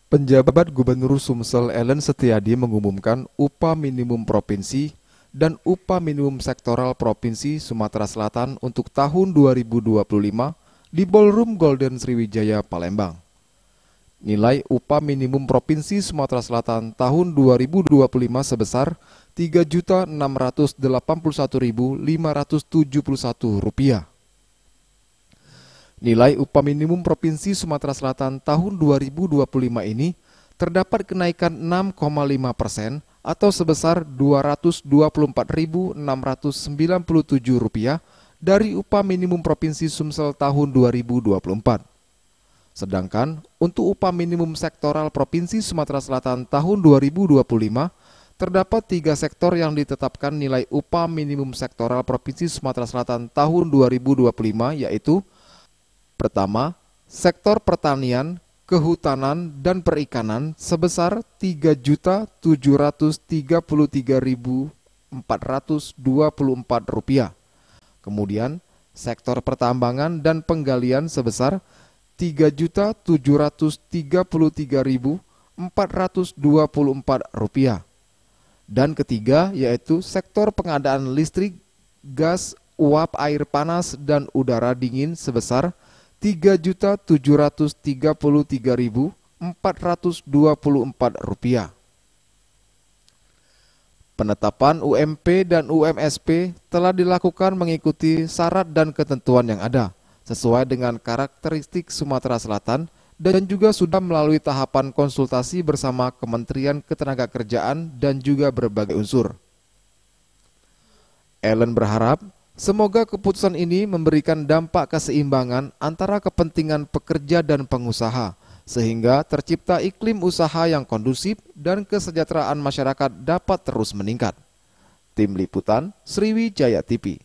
Penjabat Gubernur Sumsel Ellen Setiadi mengumumkan upah minimum provinsi dan upah minimum sektoral Provinsi Sumatera Selatan untuk tahun 2025 di Ballroom Golden Sriwijaya, Palembang. Nilai upah minimum Provinsi Sumatera Selatan tahun 2025 sebesar Rp3.681.571. Nilai upah minimum Provinsi Sumatera Selatan tahun 2025 ini terdapat kenaikan 6,5% atau sebesar Rp224.697 dari upah minimum Provinsi Sumsel tahun 2024. Sedangkan untuk upah minimum sektoral Provinsi Sumatera Selatan tahun 2025 terdapat 3 sektor yang ditetapkan nilai upah minimum sektoral Provinsi Sumatera Selatan tahun 2025, yaitu pertama, sektor pertanian, kehutanan, dan perikanan sebesar Rp3.033.424. Kemudian, sektor pertambangan dan penggalian sebesar Rp3.733.424. Dan ketiga, yaitu sektor pengadaan listrik, gas, uap air panas, dan udara dingin sebesar Rp3.733.424. Penetapan UMP dan UMSP telah dilakukan mengikuti syarat dan ketentuan yang ada, sesuai dengan karakteristik Sumatera Selatan, dan juga sudah melalui tahapan konsultasi bersama Kementerian Ketenagakerjaan dan juga berbagai unsur. Ellen berharap semoga keputusan ini memberikan dampak keseimbangan antara kepentingan pekerja dan pengusaha, sehingga tercipta iklim usaha yang kondusif dan kesejahteraan masyarakat dapat terus meningkat. Tim Liputan Sriwijaya TV.